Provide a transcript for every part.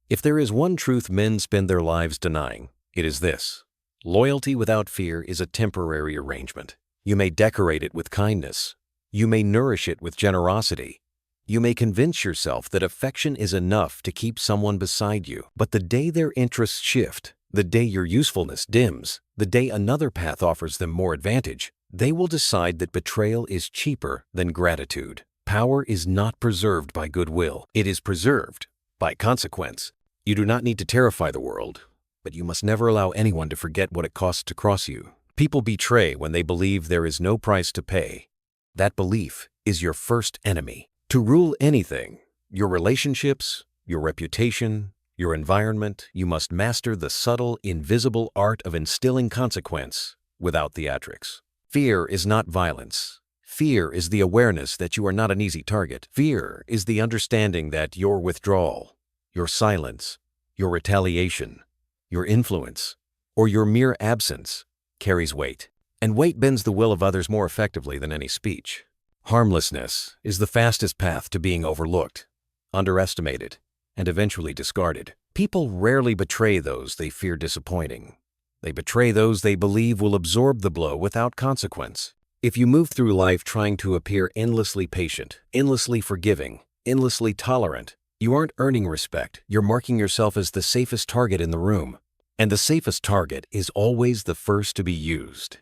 If there is one truth men spend their lives denying, it is this: loyalty without fear is a temporary arrangement. You may decorate it with kindness. You may nourish it with generosity. You may convince yourself that affection is enough to keep someone beside you. But the day their interests shift, the day your usefulness dims, the day another path offers them more advantage, they will decide that betrayal is cheaper than gratitude. Power is not preserved by goodwill. It is preserved by consequence. You do not need to terrify the world, but you must never allow anyone to forget what it costs to cross you. People betray when they believe there is no price to pay. That belief is your first enemy. To rule anything, your relationships, your reputation, your environment, you must master the subtle, invisible art of instilling consequence without theatrics. Fear is not violence. Fear is the awareness that you are not an easy target. Fear is the understanding that your withdrawal, your silence, your retaliation, your influence, or your mere absence carries weight. And weight bends the will of others more effectively than any speech. Harmlessness is the fastest path to being overlooked, underestimated, and eventually discarded. People rarely betray those they fear disappointing. They betray those they believe will absorb the blow without consequence. If you move through life trying to appear endlessly patient, endlessly forgiving, endlessly tolerant, you aren't earning respect. You're marking yourself as the safest target in the room. And the safest target is always the first to be used.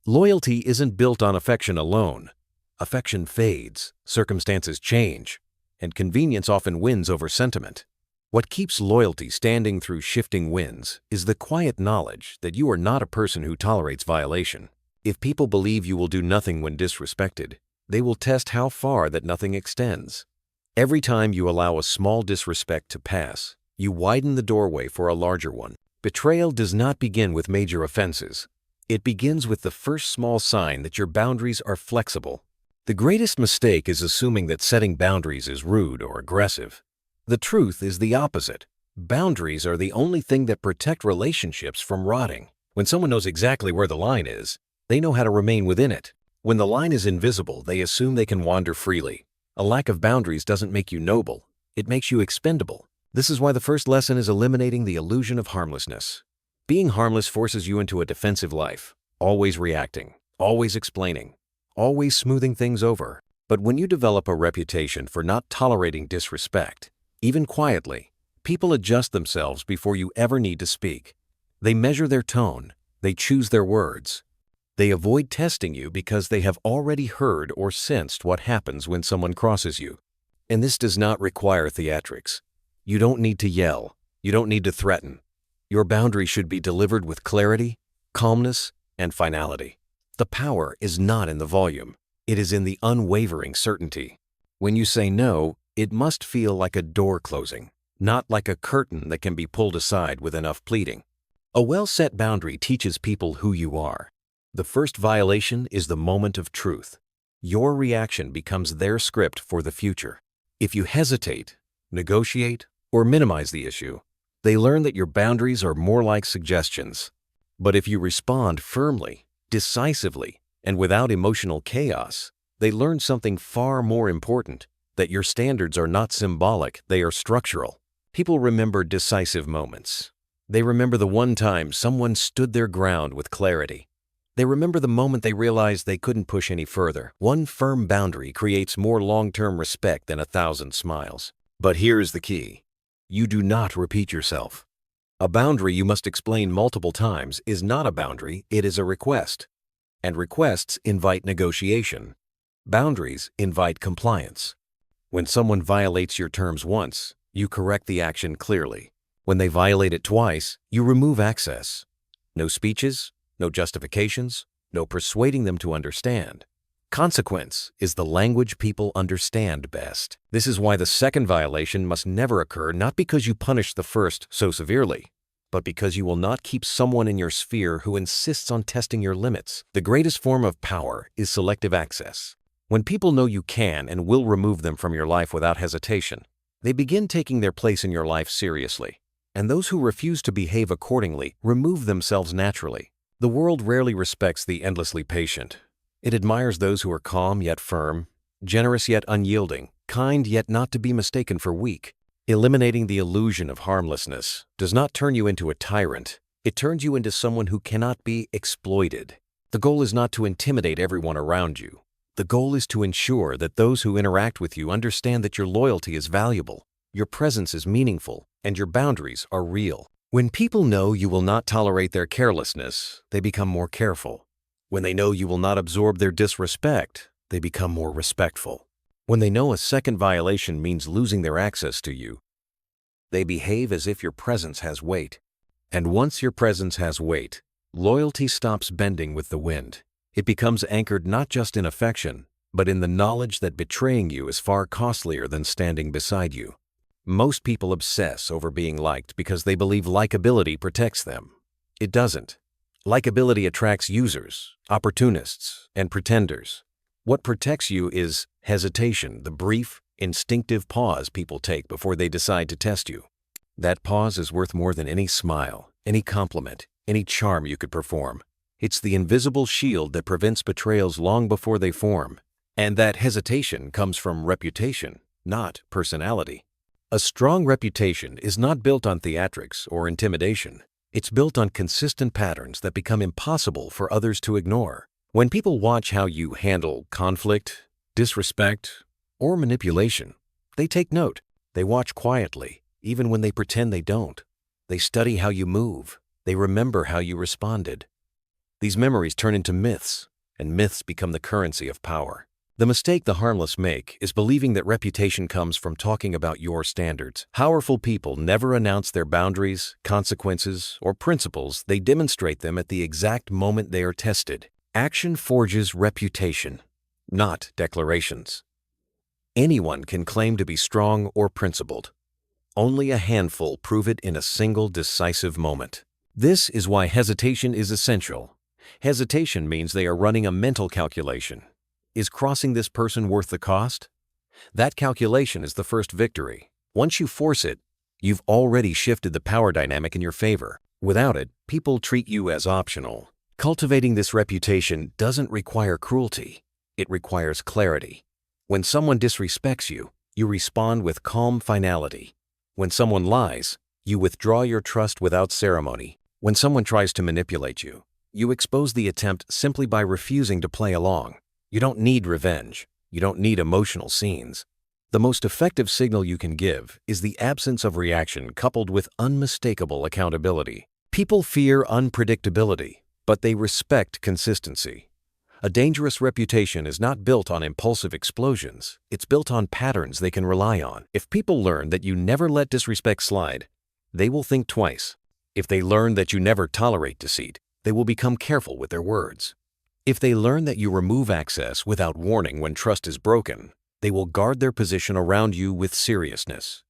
Loyalty isn't built on affection alone. Affection fades, circumstances change, and convenience often wins over sentiment. What keeps loyalty standing through shifting winds is the quiet knowledge that you are not a person who tolerates violation. If people believe you will do nothing when disrespected, they will test how far that nothing extends. Every time you allow a small disrespect to pass, you widen the doorway for a larger one. Betrayal does not begin with major offenses. It begins with the first small sign that your boundaries are flexible. The greatest mistake is assuming that setting boundaries is rude or aggressive. The truth is the opposite. Boundaries are the only thing that protect relationships from rotting. When someone knows exactly where the line is, they know how to remain within it. When the line is invisible, they assume they can wander freely. A lack of boundaries doesn't make you noble. It makes you expendable. This is why the first lesson is eliminating the illusion of harmlessness. Being harmless forces you into a defensive life, always reacting, always explaining, always smoothing things over. But when you develop a reputation for not tolerating disrespect, even quietly, people adjust themselves before you ever need to speak. They measure their tone. They choose their words. They avoid testing you because they have already heard or sensed what happens when someone crosses you. And this does not require theatrics. You don't need to yell. You don't need to threaten. Your boundary should be delivered with clarity, calmness, and finality. The power is not in the volume. It is in the unwavering certainty. When you say no, it must feel like a door closing, not like a curtain that can be pulled aside with enough pleading. A well-set boundary teaches people who you are. The first violation is the moment of truth. Your reaction becomes their script for the future. If you hesitate, negotiate, or minimize the issue, they learn that your boundaries are more like suggestions. But if you respond firmly, decisively, and without emotional chaos, they learn something far more important, that your standards are not symbolic, they are structural. People remember decisive moments. They remember the one time someone stood their ground with clarity. They remember the moment they realized they couldn't push any further. One firm boundary creates more long-term respect than 1,000 smiles. But here's the key. You do not repeat yourself. A boundary you must explain multiple times is not a boundary, it is a request. And requests invite negotiation. Boundaries invite compliance. When someone violates your terms once, you correct the action clearly. When they violate it twice, you remove access. No speeches, no justifications, no persuading them to understand. Consequence is the language people understand best. This is why the second violation must never occur, not because you punished the first so severely, but because you will not keep someone in your sphere who insists on testing your limits. The greatest form of power is selective access. When people know you can and will remove them from your life without hesitation, they begin taking their place in your life seriously. And those who refuse to behave accordingly remove themselves naturally. The world rarely respects the endlessly patient. It admires those who are calm yet firm, generous yet unyielding, kind yet not to be mistaken for weak. Eliminating the illusion of harmlessness does not turn you into a tyrant. It turns you into someone who cannot be exploited. The goal is not to intimidate everyone around you. The goal is to ensure that those who interact with you understand that your loyalty is valuable, your presence is meaningful, and your boundaries are real. When people know you will not tolerate their carelessness, they become more careful. When they know you will not absorb their disrespect, they become more respectful. When they know a second violation means losing their access to you, they behave as if your presence has weight. And once your presence has weight, loyalty stops bending with the wind. It becomes anchored not just in affection, but in the knowledge that betraying you is far costlier than standing beside you. Most people obsess over being liked because they believe likability protects them. It doesn't. Likability attracts users, opportunists, and pretenders. What protects you is hesitation, the brief, instinctive pause people take before they decide to test you. That pause is worth more than any smile, any compliment, any charm you could perform. It's the invisible shield that prevents betrayals long before they form. And that hesitation comes from reputation, not personality. A strong reputation is not built on theatrics or intimidation. It's built on consistent patterns that become impossible for others to ignore. When people watch how you handle conflict, disrespect, or manipulation, they take note. They watch quietly, even when they pretend they don't. They study how you move. They remember how you responded. These memories turn into myths, and myths become the currency of power. The mistake the harmless make is believing that reputation comes from talking about your standards. Powerful people never announce their boundaries, consequences, or principles. They demonstrate them at the exact moment they are tested. Action forges reputation, not declarations. Anyone can claim to be strong or principled. Only a handful prove it in a single decisive moment. This is why hesitation is essential. Hesitation means they are running a mental calculation. Is crossing this person worth the cost? That calculation is the first victory. Once you force it, you've already shifted the power dynamic in your favor. Without it, people treat you as optional. Cultivating this reputation doesn't require cruelty. It requires clarity. When someone disrespects you, you respond with calm finality. When someone lies, you withdraw your trust without ceremony. When someone tries to manipulate you, you expose the attempt simply by refusing to play along. You don't need revenge. You don't need emotional scenes. The most effective signal you can give is the absence of reaction coupled with unmistakable accountability. People fear unpredictability, but they respect consistency. A dangerous reputation is not built on impulsive explosions. It's built on patterns they can rely on. If people learn that you never let disrespect slide, they will think twice. If they learn that you never tolerate deceit, they will become careful with their words. If they learn that you remove access without warning when trust is broken, they will guard their position around you with seriousness.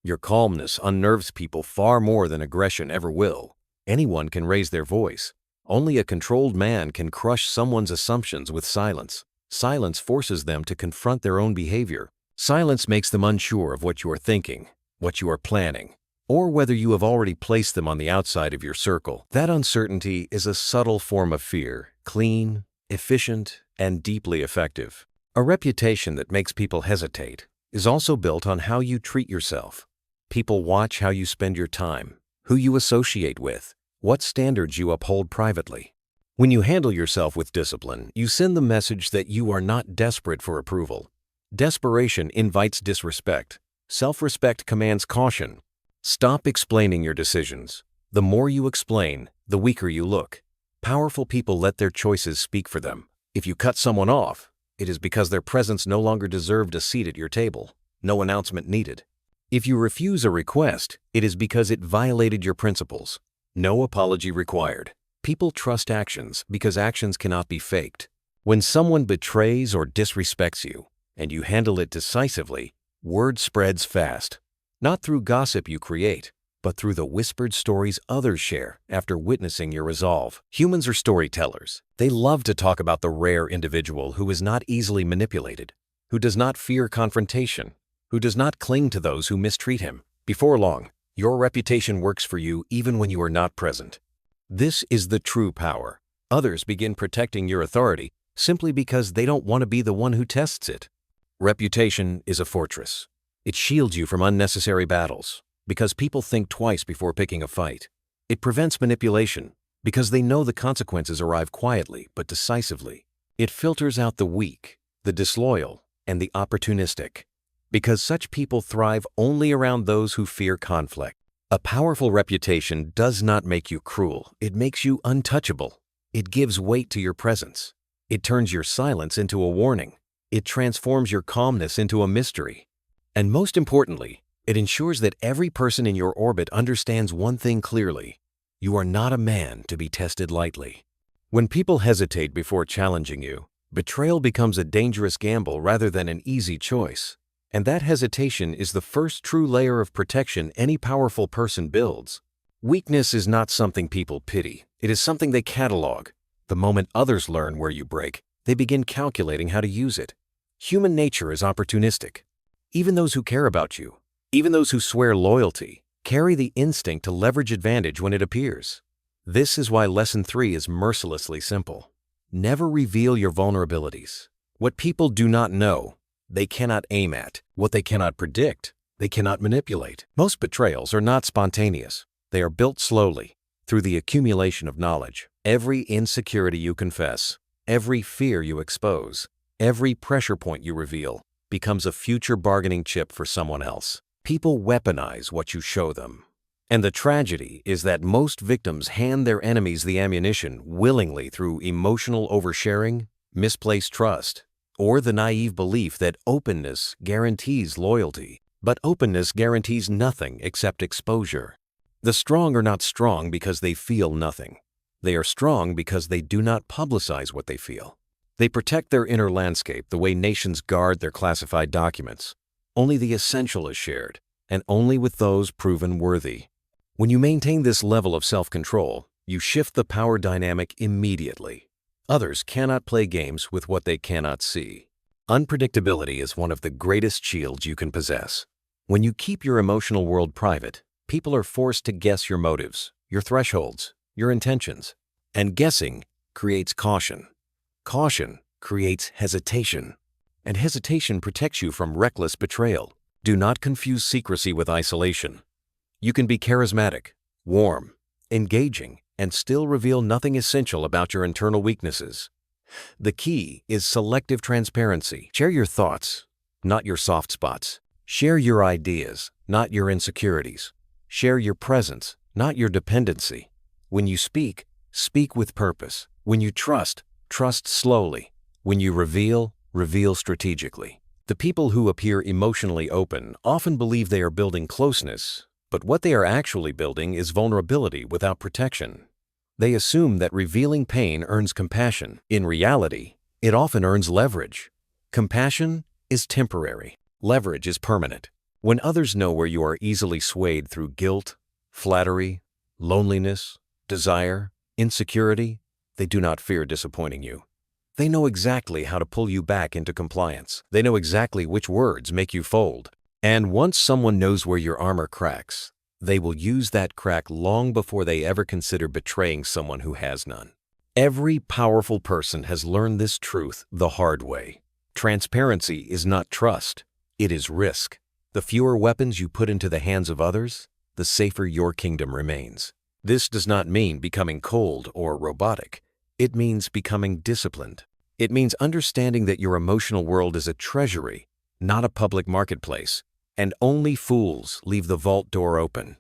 Your calmness unnerves people far more than aggression ever will. Anyone can raise their voice. Only a controlled man can crush someone's assumptions with silence. Silence forces them to confront their own behavior. Silence makes them unsure of what you are thinking, what you are planning, or whether you have already placed them on the outside of your circle. That uncertainty is a subtle form of fear, clean, efficient, and deeply effective. A reputation that makes people hesitate is also built on how you treat yourself. People watch how you spend your time, who you associate with, what standards you uphold privately. When you handle yourself with discipline, you send the message that you are not desperate for approval. Desperation invites disrespect. Self-respect commands caution. Stop explaining your decisions. The more you explain, the weaker you look. Powerful people let their choices speak for them. If you cut someone off, it is because their presence no longer deserved a seat at your table. No announcement needed. If you refuse a request, it is because it violated your principles. No apology required. People trust actions because actions cannot be faked. When someone betrays or disrespects you, and you handle it decisively, word spreads fast. Not through gossip you create, but through the whispered stories others share after witnessing your resolve. Humans are storytellers. They love to talk about the rare individual who is not easily manipulated, who does not fear confrontation, who does not cling to those who mistreat him. Before long, your reputation works for you even when you are not present. This is the true power. Others begin protecting your authority simply because they don't want to be the one who tests it. Reputation is a fortress. It shields you from unnecessary battles, because people think twice before picking a fight. It prevents manipulation, because they know the consequences arrive quietly but decisively. It filters out the weak, the disloyal, and the opportunistic, because such people thrive only around those who fear conflict. A powerful reputation does not make you cruel, it makes you untouchable. It gives weight to your presence. It turns your silence into a warning. It transforms your calmness into a mystery. And most importantly, it ensures that every person in your orbit understands one thing clearly: you are not a man to be tested lightly. When people hesitate before challenging you, betrayal becomes a dangerous gamble rather than an easy choice. And that hesitation is the first true layer of protection any powerful person builds. Weakness is not something people pity. It is something they catalog. The moment others learn where you break, they begin calculating how to use it. Human nature is opportunistic. Even those who care about you, even those who swear loyalty, carry the instinct to leverage advantage when it appears. This is why lesson 3 is mercilessly simple. Never reveal your vulnerabilities. What people do not know, they cannot aim at. What they cannot predict, they cannot manipulate. Most betrayals are not spontaneous. They are built slowly, through the accumulation of knowledge. Every insecurity you confess, every fear you expose, every pressure point you reveal, becomes a future bargaining chip for someone else. People weaponize what you show them. And the tragedy is that most victims hand their enemies the ammunition willingly through emotional oversharing, misplaced trust, or the naive belief that openness guarantees loyalty. But openness guarantees nothing except exposure. The strong are not strong because they feel nothing. They are strong because they do not publicize what they feel. They protect their inner landscape the way nations guard their classified documents. Only the essential is shared, and only with those proven worthy. When you maintain this level of self-control, you shift the power dynamic immediately. Others cannot play games with what they cannot see. Unpredictability is one of the greatest shields you can possess. When you keep your emotional world private, people are forced to guess your motives, your thresholds, your intentions. And guessing creates caution. Caution creates hesitation. And hesitation protects you from reckless betrayal. Do not confuse secrecy with isolation. You can be charismatic, warm, engaging, and still reveal nothing essential about your internal weaknesses. The key is selective transparency. Share your thoughts, not your soft spots. Share your ideas, not your insecurities. Share your presence, not your dependency. When you speak, speak with purpose. When you trust, trust slowly. When you reveal, reveal strategically. The people who appear emotionally open often believe they are building closeness, but what they are actually building is vulnerability without protection. They assume that revealing pain earns compassion. In reality, it often earns leverage. Compassion is temporary. Leverage is permanent. When others know where you are easily swayed through guilt, flattery, loneliness, desire, insecurity, they do not fear disappointing you. They know exactly how to pull you back into compliance. They know exactly which words make you fold. And once someone knows where your armor cracks, they will use that crack long before they ever consider betraying someone who has none. Every powerful person has learned this truth the hard way. Transparency is not trust, it is risk. The fewer weapons you put into the hands of others, the safer your kingdom remains. This does not mean becoming cold or robotic. It means becoming disciplined. It means understanding that your emotional world is a treasury, not a public marketplace, and only fools leave the vault door open.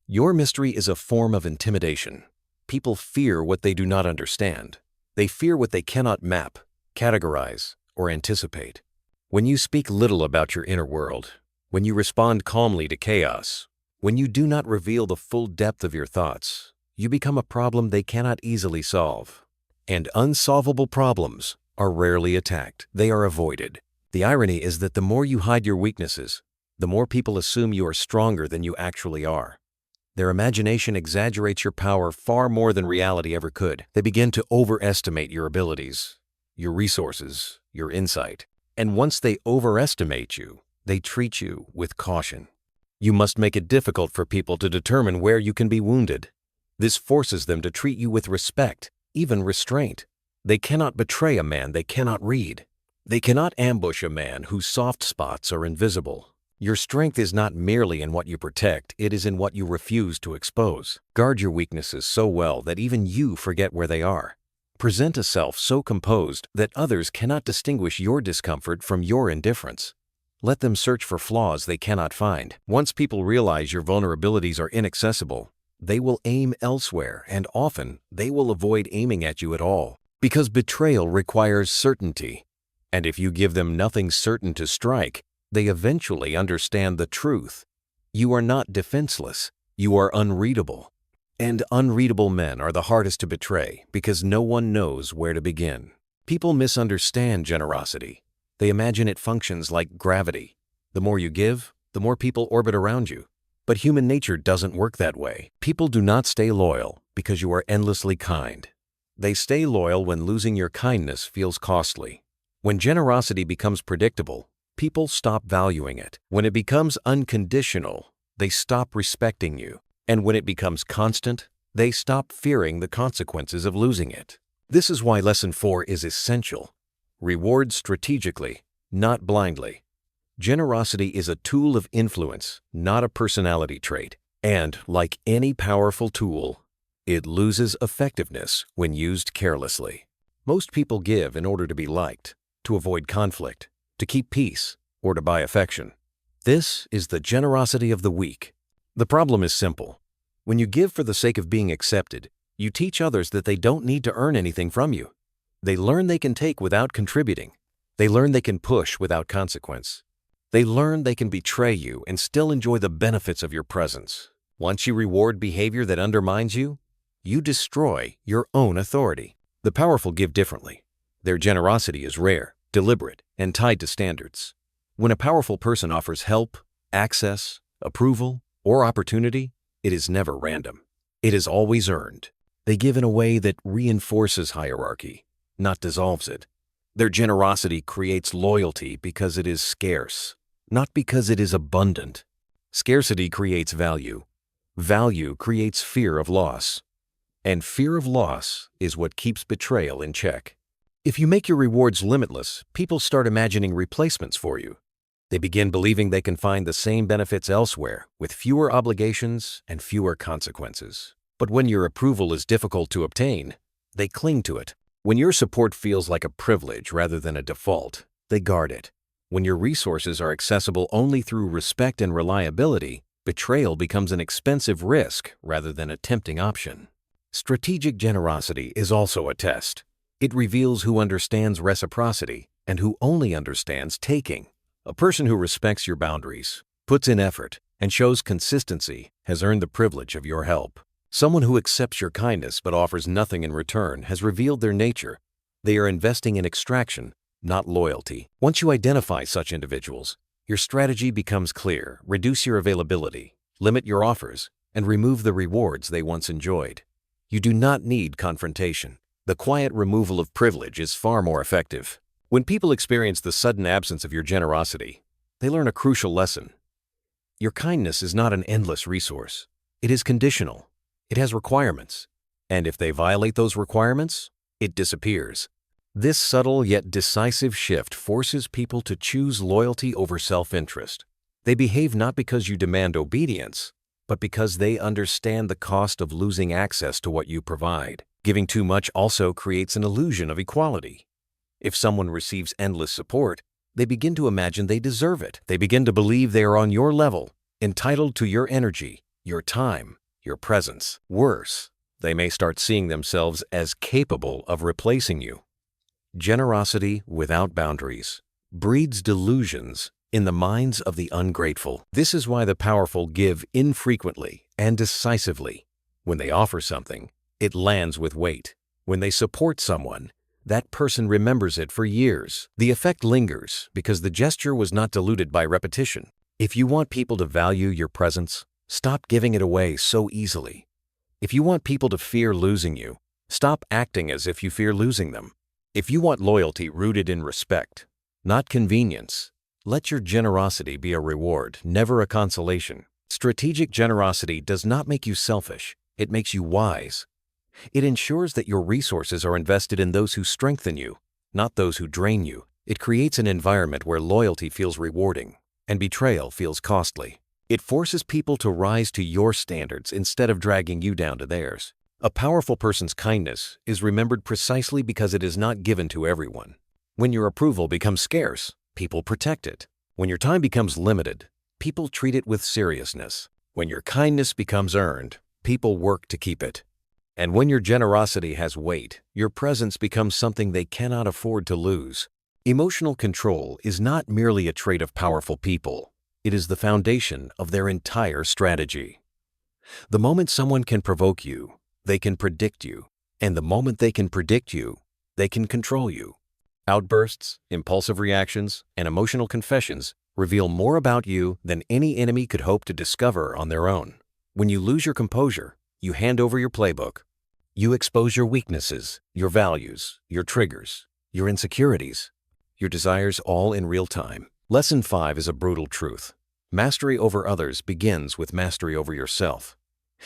Your mystery is a form of intimidation. People fear what they do not understand. They fear what they cannot map, categorize, or anticipate. When you speak little about your inner world, when you respond calmly to chaos, when you do not reveal the full depth of your thoughts, you become a problem they cannot easily solve. And unsolvable problems are rarely attacked. They are avoided. The irony is that the more you hide your weaknesses, the more people assume you are stronger than you actually are. Their imagination exaggerates your power far more than reality ever could. They begin to overestimate your abilities, your resources, your insight. And once they overestimate you, they treat you with caution. You must make it difficult for people to determine where you can be wounded. This forces them to treat you with respect, even restraint. They cannot betray a man they cannot read. They cannot ambush a man whose soft spots are invisible. Your strength is not merely in what you protect, it is in what you refuse to expose. Guard your weaknesses so well that even you forget where they are. Present a self so composed that others cannot distinguish your discomfort from your indifference. Let them search for flaws they cannot find. Once people realize your vulnerabilities are inaccessible, they will aim elsewhere, and often they will avoid aiming at you at all. Because betrayal requires certainty, and if you give them nothing certain to strike, they eventually understand the truth. You are not defenseless, you are unreadable. And unreadable men are the hardest to betray because no one knows where to begin. People misunderstand generosity. They imagine it functions like gravity. The more you give, the more people orbit around you. But human nature doesn't work that way. People do not stay loyal because you are endlessly kind. They stay loyal when losing your kindness feels costly. When generosity becomes predictable, people stop valuing it. When it becomes unconditional, they stop respecting you. And when it becomes constant, they stop fearing the consequences of losing it. This is why Lesson 4 is essential. Reward strategically, not blindly. Generosity is a tool of influence, not a personality trait. And, like any powerful tool, it loses effectiveness when used carelessly. Most people give in order to be liked, to avoid conflict, to keep peace, or to buy affection. This is the generosity of the weak. The problem is simple. When you give for the sake of being accepted, you teach others that they don't need to earn anything from you. They learn they can take without contributing. They learn they can push without consequence. They learn they can betray you and still enjoy the benefits of your presence. Once you reward behavior that undermines you, you destroy your own authority. The powerful give differently. Their generosity is rare, deliberate, and tied to standards. When a powerful person offers help, access, approval, or opportunity, it is never random. It is always earned. They give in a way that reinforces hierarchy, not dissolves it. Their generosity creates loyalty because it is scarce, not because it is abundant. Scarcity creates value. Value creates fear of loss. And fear of loss is what keeps betrayal in check. If you make your rewards limitless, people start imagining replacements for you. They begin believing they can find the same benefits elsewhere, with fewer obligations and fewer consequences. But when your approval is difficult to obtain, they cling to it. When your support feels like a privilege rather than a default, they guard it. When your resources are accessible only through respect and reliability, betrayal becomes an expensive risk rather than a tempting option. Strategic generosity is also a test. It reveals who understands reciprocity and who only understands taking. A person who respects your boundaries, puts in effort, and shows consistency has earned the privilege of your help. Someone who accepts your kindness but offers nothing in return has revealed their nature. They are investing in extraction, not loyalty. Once you identify such individuals, your strategy becomes clear. Reduce your availability, limit your offers, and remove the rewards they once enjoyed. You do not need confrontation. The quiet removal of privilege is far more effective. When people experience the sudden absence of your generosity, they learn a crucial lesson. Your kindness is not an endless resource. It is conditional. It has requirements. And if they violate those requirements, it disappears. This subtle yet decisive shift forces people to choose loyalty over self-interest. They behave not because you demand obedience, but because they understand the cost of losing access to what you provide. Giving too much also creates an illusion of equality. If someone receives endless support, they begin to imagine they deserve it. They begin to believe they are on your level, entitled to your energy, your time, your presence. Worse, they may start seeing themselves as capable of replacing you. Generosity without boundaries breeds delusions in the minds of the ungrateful. This is why the powerful give infrequently and decisively. When they offer something, it lands with weight. When they support someone, that person remembers it for years. The effect lingers because the gesture was not diluted by repetition. If you want people to value your presence, stop giving it away so easily. If you want people to fear losing you, stop acting as if you fear losing them. If you want loyalty rooted in respect, not convenience, let your generosity be a reward, never a consolation. Strategic generosity does not make you selfish. It makes you wise. It ensures that your resources are invested in those who strengthen you, not those who drain you. It creates an environment where loyalty feels rewarding and betrayal feels costly. It forces people to rise to your standards instead of dragging you down to theirs. A powerful person's kindness is remembered precisely because it is not given to everyone. When your approval becomes scarce, people protect it. When your time becomes limited, people treat it with seriousness. When your kindness becomes earned, people work to keep it. And when your generosity has weight, your presence becomes something they cannot afford to lose. Emotional control is not merely a trait of powerful people. It is the foundation of their entire strategy. The moment someone can provoke you, they can predict you. And the moment they can predict you, they can control you. Outbursts, impulsive reactions, and emotional confessions reveal more about you than any enemy could hope to discover on their own. When you lose your composure, you hand over your playbook. You expose your weaknesses, your values, your triggers, your insecurities, your desires all in real time. Lesson 5 is a brutal truth. Mastery over others begins with mastery over yourself.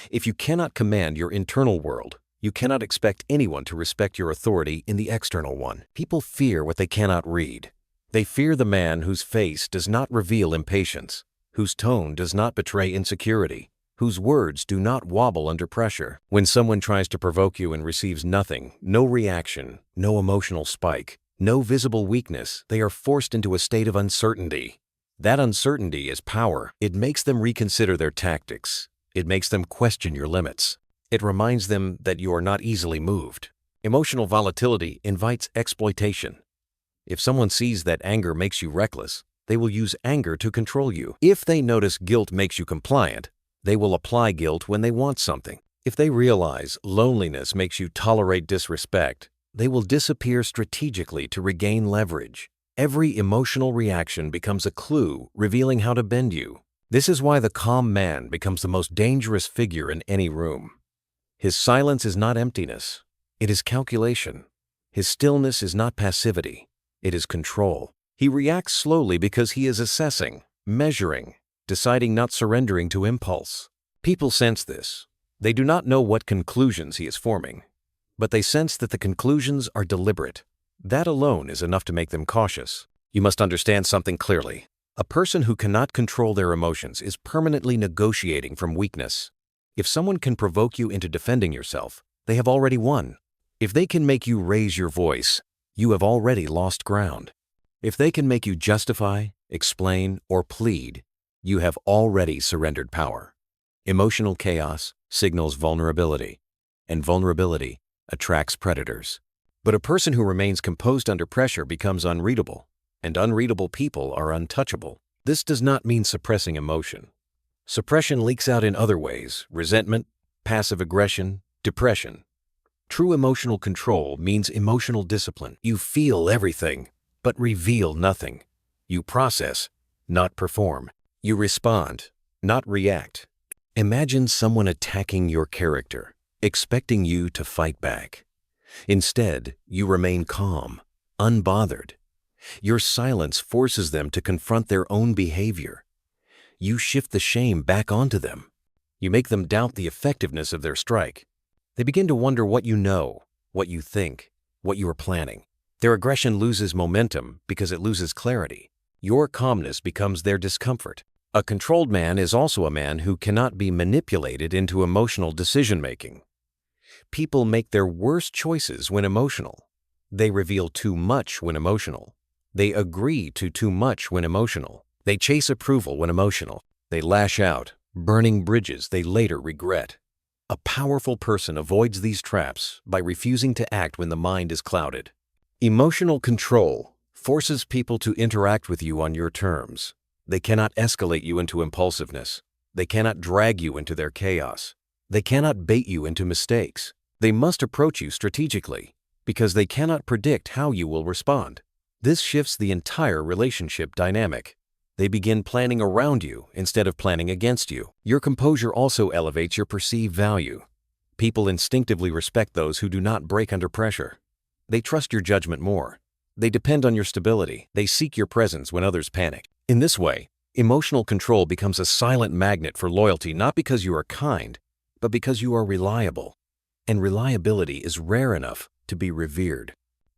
If you cannot command your internal world, you cannot expect anyone to respect your authority in the external one. People fear what they cannot read. They fear the man whose face does not reveal impatience, whose tone does not betray insecurity, whose words do not wobble under pressure. When someone tries to provoke you and receives nothing, no reaction, no emotional spike, no visible weakness, they are forced into a state of uncertainty. That uncertainty is power. It makes them reconsider their tactics. It makes them question your limits. It reminds them that you are not easily moved. Emotional volatility invites exploitation. If someone sees that anger makes you reckless, they will use anger to control you. If they notice guilt makes you compliant, they will apply guilt when they want something. If they realize loneliness makes you tolerate disrespect, they will disappear strategically to regain leverage. Every emotional reaction becomes a clue revealing how to bend you. This is why the calm man becomes the most dangerous figure in any room. His silence is not emptiness, it is calculation. His stillness is not passivity, it is control. He reacts slowly because he is assessing, measuring, deciding, not surrendering to impulse. People sense this. They do not know what conclusions he is forming, but they sense that the conclusions are deliberate. That alone is enough to make them cautious. You must understand something clearly. A person who cannot control their emotions is permanently negotiating from weakness. If someone can provoke you into defending yourself, they have already won. If they can make you raise your voice, you have already lost ground. If they can make you justify, explain, or plead, you have already surrendered power. Emotional chaos signals vulnerability, and vulnerability attracts predators. But a person who remains composed under pressure becomes unreadable, and unreadable people are untouchable. This does not mean suppressing emotion. Suppression leaks out in other ways: resentment, passive aggression, depression. True emotional control means emotional discipline. You feel everything, but reveal nothing. You process, not perform. You respond, not react. Imagine someone attacking your character, expecting you to fight back. Instead, you remain calm, unbothered. Your silence forces them to confront their own behavior. You shift the shame back onto them. You make them doubt the effectiveness of their strike. They begin to wonder what you know, what you think, what you are planning. Their aggression loses momentum because it loses clarity. Your calmness becomes their discomfort. A controlled man is also a man who cannot be manipulated into emotional decision-making. People make their worst choices when emotional. They reveal too much when emotional. They agree to too much when emotional. They chase approval when emotional. They lash out, burning bridges they later regret. A powerful person avoids these traps by refusing to act when the mind is clouded. Emotional control forces people to interact with you on your terms. They cannot escalate you into impulsiveness. They cannot drag you into their chaos. They cannot bait you into mistakes. They must approach you strategically because they cannot predict how you will respond. This shifts the entire relationship dynamic. They begin planning around you instead of planning against you. Your composure also elevates your perceived value. People instinctively respect those who do not break under pressure. They trust your judgment more. They depend on your stability. They seek your presence when others panic. In this way, emotional control becomes a silent magnet for loyalty, not because you are kind, but because you are reliable. And reliability is rare enough to be revered.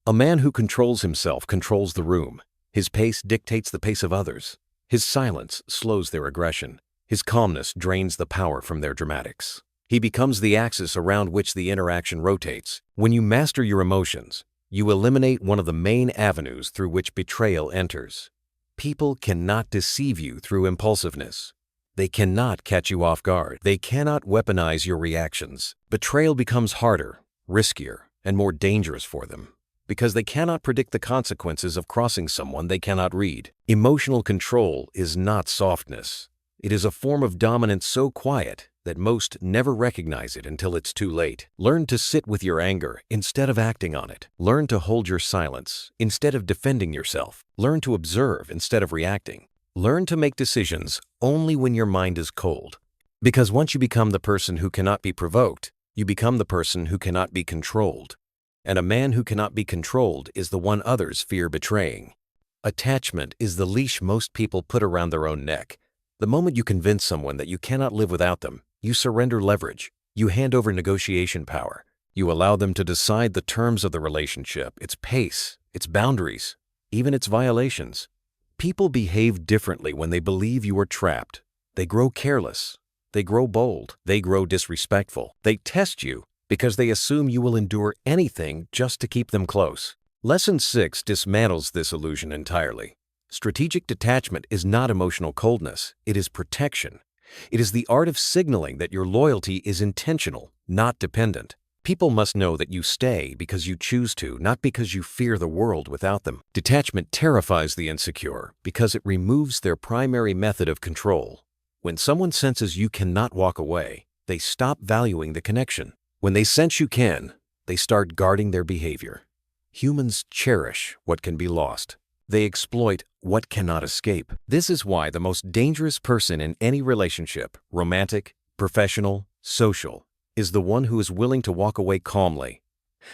A man who controls himself controls the room. His pace dictates the pace of others. His silence slows their aggression. His calmness drains the power from their dramatics. He becomes the axis around which the interaction rotates. When you master your emotions, you eliminate one of the main avenues through which betrayal enters. People cannot deceive you through impulsiveness. They cannot catch you off guard. They cannot weaponize your reactions. Betrayal becomes harder, riskier, and more dangerous for them, because they cannot predict the consequences of crossing someone they cannot read. Emotional control is not softness. It is a form of dominance so quiet that most never recognize it until it's too late. Learn to sit with your anger instead of acting on it. Learn to hold your silence instead of defending yourself. Learn to observe instead of reacting. Learn to make decisions only when your mind is cold. Because once you become the person who cannot be provoked, you become the person who cannot be controlled. And a man who cannot be controlled is the one others fear betraying. Attachment is the leash most people put around their own neck. The moment you convince someone that you cannot live without them, you surrender leverage. You hand over negotiation power. You allow them to decide the terms of the relationship, its pace, its boundaries, even its violations. People behave differently when they believe you are trapped. They grow careless. They grow bold. They grow disrespectful. They test you because they assume you will endure anything just to keep them close. Lesson 6 dismantles this illusion entirely. Strategic detachment is not emotional coldness. It is protection. It is the art of signaling that your loyalty is intentional, not dependent. People must know that you stay because you choose to, not because you fear the world without them. Detachment terrifies the insecure because it removes their primary method of control. When someone senses you cannot walk away, they stop valuing the connection. When they sense you can, they start guarding their behavior. Humans cherish what can be lost. They exploit what cannot escape. This is why the most dangerous person in any relationship, romantic, professional, social, is the one who is willing to walk away calmly.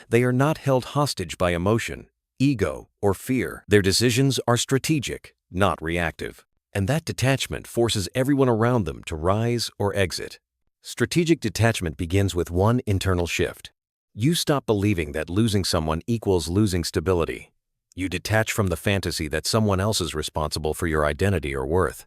They are not held hostage by emotion, ego, or fear. Their decisions are strategic, not reactive. And that detachment forces everyone around them to rise or exit. Strategic detachment begins with one internal shift. You stop believing that losing someone equals losing stability. You detach from the fantasy that someone else is responsible for your identity or worth.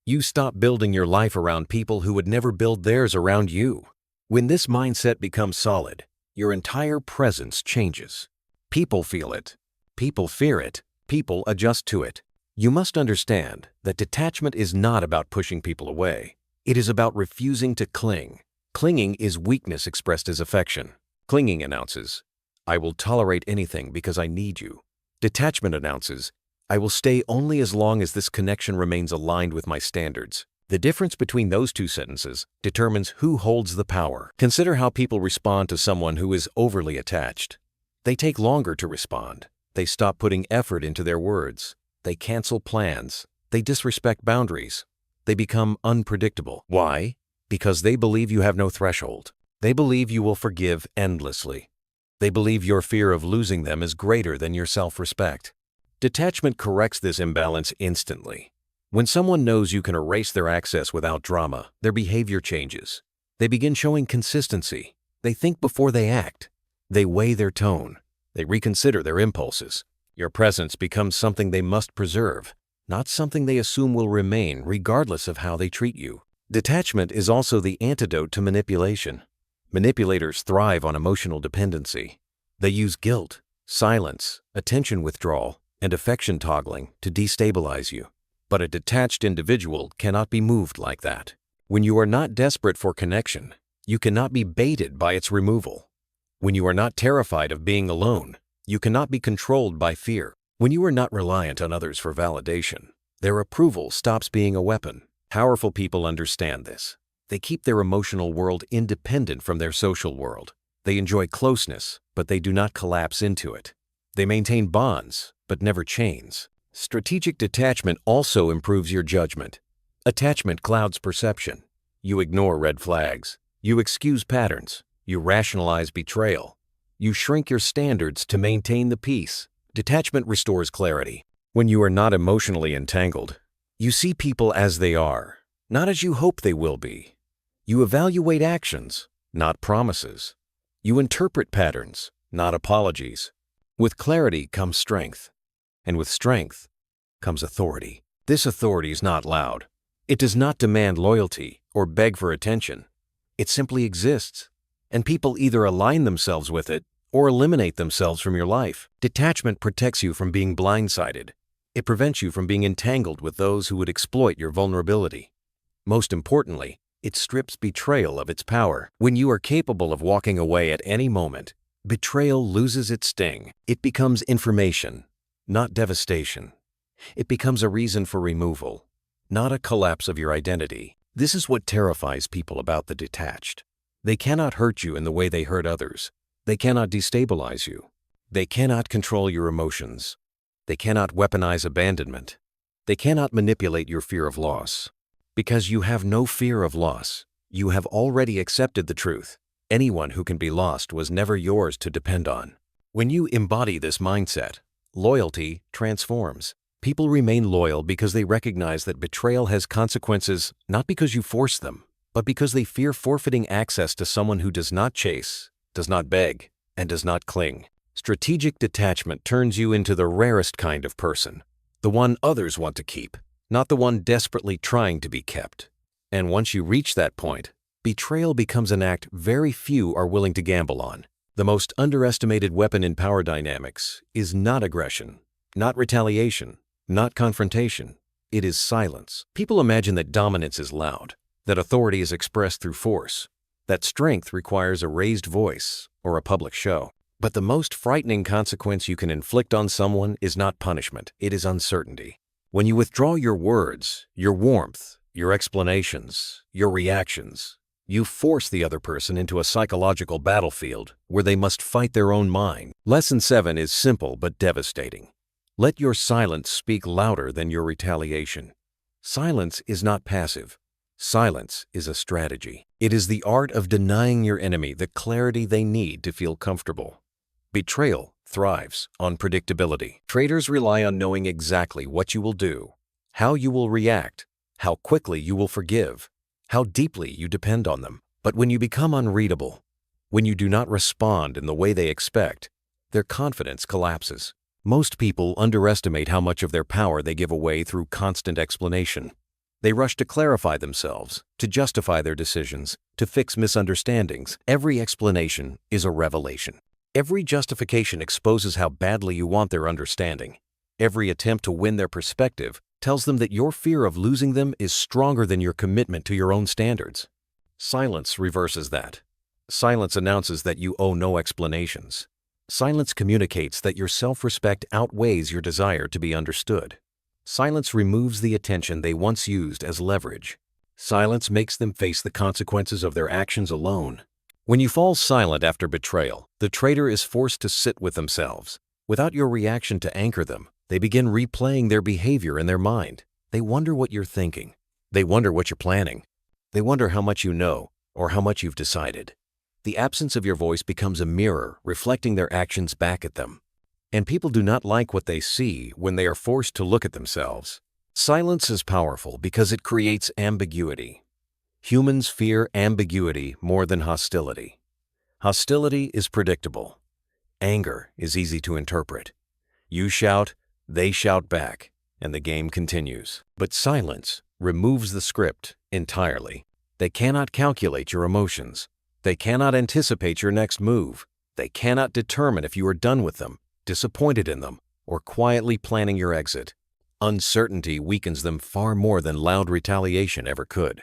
You stop building your life around people who would never build theirs around you. When this mindset becomes solid, your entire presence changes. People feel it. People fear it. People adjust to it. You must understand that detachment is not about pushing people away. It is about refusing to cling. Clinging is weakness expressed as affection. Clinging announces, "I will tolerate anything because I need you." Detachment announces, "I will stay only as long as this connection remains aligned with my standards." The difference between those two sentences determines who holds the power. Consider how people respond to someone who is overly attached. They take longer to respond. They stop putting effort into their words. They cancel plans. They disrespect boundaries. They become unpredictable. Why? Because they believe you have no threshold. They believe you will forgive endlessly. They believe your fear of losing them is greater than your self-respect. Detachment corrects this imbalance instantly. When someone knows you can erase their access without drama, their behavior changes. They begin showing consistency. They think before they act. They weigh their tone. They reconsider their impulses. Your presence becomes something they must preserve, not something they assume will remain regardless of how they treat you. Detachment is also the antidote to manipulation. Manipulators thrive on emotional dependency. They use guilt, silence, attention withdrawal, and affection toggling to destabilize you. But a detached individual cannot be moved like that. When you are not desperate for connection, you cannot be baited by its removal. When you are not terrified of being alone, you cannot be controlled by fear. When you are not reliant on others for validation, their approval stops being a weapon. Powerful people understand this. They keep their emotional world independent from their social world. They enjoy closeness, but they do not collapse into it. They maintain bonds, but never chains. Strategic detachment also improves your judgment. Attachment clouds perception. You ignore red flags. You excuse patterns. You rationalize betrayal. You shrink your standards to maintain the peace. Detachment restores clarity. When you are not emotionally entangled, you see people as they are, not as you hope they will be. You evaluate actions, not promises. You interpret patterns, not apologies. With clarity comes strength, and with strength comes authority. This authority is not loud. It does not demand loyalty or beg for attention. It simply exists, and people either align themselves with it or eliminate themselves from your life. Detachment protects you from being blindsided. It prevents you from being entangled with those who would exploit your vulnerability. Most importantly, it strips betrayal of its power. When you are capable of walking away at any moment, betrayal loses its sting. It becomes information, not devastation. It becomes a reason for removal, not a collapse of your identity. This is what terrifies people about the detached. They cannot hurt you in the way they hurt others. They cannot destabilize you. They cannot control your emotions. They cannot weaponize abandonment. They cannot manipulate your fear of loss. Because you have no fear of loss, you have already accepted the truth. Anyone who can be lost was never yours to depend on. When you embody this mindset, loyalty transforms. People remain loyal because they recognize that betrayal has consequences not because you force them, but because they fear forfeiting access to someone who does not chase, does not beg, and does not cling. Strategic detachment turns you into the rarest kind of person, the one others want to keep, not the one desperately trying to be kept. And once you reach that point, betrayal becomes an act very few are willing to gamble on. The most underestimated weapon in power dynamics is not aggression, not retaliation, not confrontation. It is silence. People imagine that dominance is loud, that authority is expressed through force, that strength requires a raised voice or a public show. But the most frightening consequence you can inflict on someone is not punishment, it is uncertainty. When you withdraw your words, your warmth, your explanations, your reactions, you force the other person into a psychological battlefield where they must fight their own mind. Lesson 7 is simple but devastating. Let your silence speak louder than your retaliation. Silence is not passive. Silence is a strategy. It is the art of denying your enemy the clarity they need to feel comfortable. Betrayal thrives on predictability. Traitors rely on knowing exactly what you will do, how you will react, how quickly you will forgive, how deeply you depend on them. But when you become unreadable, when you do not respond in the way they expect, their confidence collapses. Most people underestimate how much of their power they give away through constant explanation. They rush to clarify themselves, to justify their decisions, to fix misunderstandings. Every explanation is a revelation. Every justification exposes how badly you want their understanding. Every attempt to win their perspective tells them that your fear of losing them is stronger than your commitment to your own standards. Silence reverses that. Silence announces that you owe no explanations. Silence communicates that your self-respect outweighs your desire to be understood. Silence removes the attention they once used as leverage. Silence makes them face the consequences of their actions alone. When you fall silent after betrayal, the traitor is forced to sit with themselves. Without your reaction to anchor them, they begin replaying their behavior in their mind. They wonder what you're thinking. They wonder what you're planning. They wonder how much you know or how much you've decided. The absence of your voice becomes a mirror reflecting their actions back at them. And people do not like what they see when they are forced to look at themselves. Silence is powerful because it creates ambiguity. Humans fear ambiguity more than hostility. Hostility is predictable. Anger is easy to interpret. You shout, they shout back, and the game continues. But silence removes the script entirely. They cannot calculate your emotions. They cannot anticipate your next move. They cannot determine if you are done with them, disappointed in them, or quietly planning your exit. Uncertainty weakens them far more than loud retaliation ever could.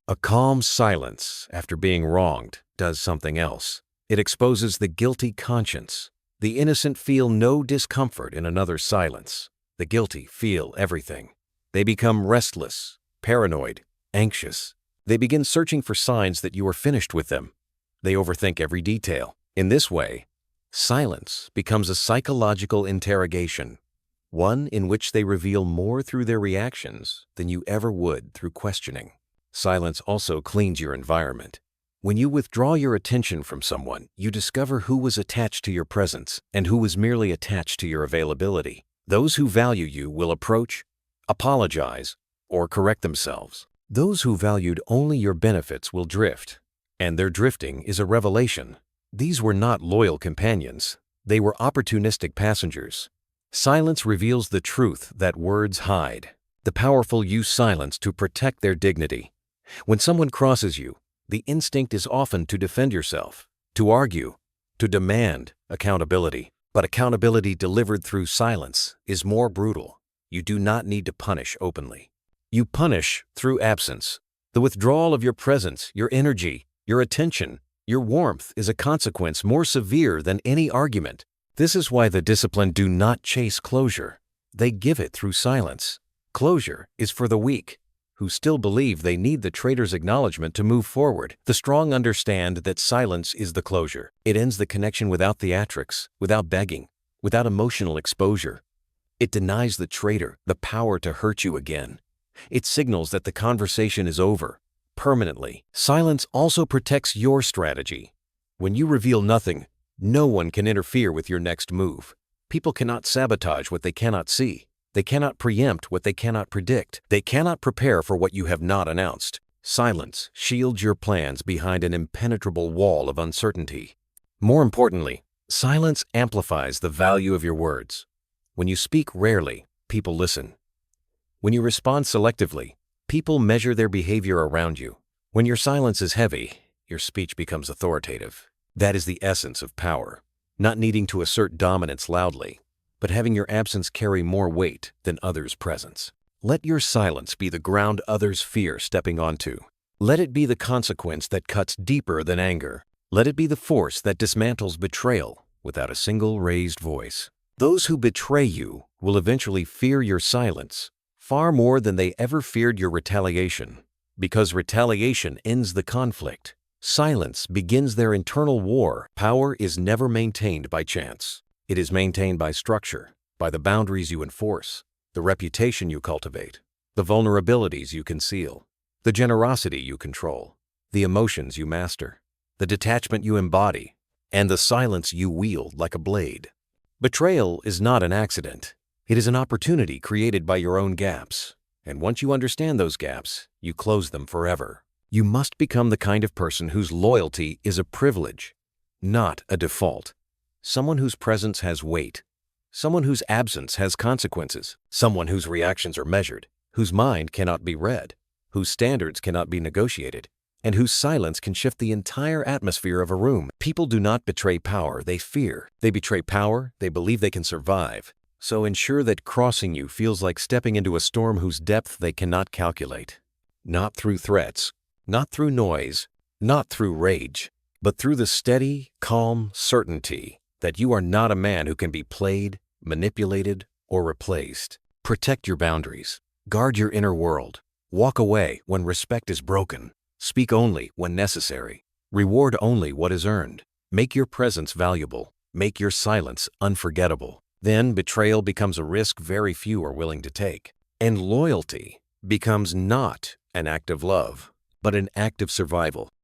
A calm silence after being wronged does something else. It exposes the guilty conscience. The innocent feel no discomfort in another's silence. The guilty feel everything. They become restless, paranoid, anxious. They begin searching for signs that you are finished with them. They overthink every detail. In this way, silence becomes a psychological interrogation, one in which they reveal more through their reactions than you ever would through questioning. Silence also cleans your environment. When you withdraw your attention from someone, you discover who was attached to your presence and who was merely attached to your availability. Those who value you will approach, apologize, or correct themselves. Those who valued only your benefits will drift, and their drifting is a revelation. These were not loyal companions. They were opportunistic passengers. Silence reveals the truth that words hide. The powerful use silence to protect their dignity. When someone crosses you, the instinct is often to defend yourself, to argue, to demand accountability. But accountability delivered through silence is more brutal. You do not need to punish openly. You punish through absence. The withdrawal of your presence, your energy, your attention, your warmth is a consequence more severe than any argument. This is why the disciplined do not chase closure. They give it through silence. Closure is for the weak, who still believe they need the traitor's acknowledgement to move forward. The strong understand that silence is the closure. It ends the connection without theatrics, without begging, without emotional exposure. It denies the traitor the power to hurt you again. It signals that the conversation is over, permanently. Silence also protects your strategy. When you reveal nothing, no one can interfere with your next move. People cannot sabotage what they cannot see. They cannot preempt what they cannot predict. They cannot prepare for what you have not announced. Silence shields your plans behind an impenetrable wall of uncertainty. More importantly, silence amplifies the value of your words. When you speak rarely, people listen. When you respond selectively, people measure their behavior around you. When your silence is heavy, your speech becomes authoritative. That is the essence of power. Not needing to assert dominance loudly, but having your absence carry more weight than others' presence. Let your silence be the ground others fear stepping onto. Let it be the consequence that cuts deeper than anger. Let it be the force that dismantles betrayal without a single raised voice. Those who betray you will eventually fear your silence far more than they ever feared your retaliation, because retaliation ends the conflict. Silence begins their internal war. Power is never maintained by chance. It is maintained by structure, by the boundaries you enforce, the reputation you cultivate, the vulnerabilities you conceal, the generosity you control, the emotions you master, the detachment you embody, and the silence you wield like a blade. Betrayal is not an accident. It is an opportunity created by your own gaps. And once you understand those gaps, you close them forever. You must become the kind of person whose loyalty is a privilege, not a default. Someone whose presence has weight. Someone whose absence has consequences. Someone whose reactions are measured, whose mind cannot be read, whose standards cannot be negotiated, and whose silence can shift the entire atmosphere of a room. People do not betray power, they fear. They betray power, they believe they can survive. So ensure that crossing you feels like stepping into a storm whose depth they cannot calculate. Not through threats, not through noise, not through rage, but through the steady, calm certainty that you are not a man who can be played, manipulated, or replaced. Protect your boundaries. Guard your inner world. Walk away when respect is broken. Speak only when necessary. Reward only what is earned. Make your presence valuable. Make your silence unforgettable. Then betrayal becomes a risk very few are willing to take. And loyalty becomes not an act of love, but an act of survival.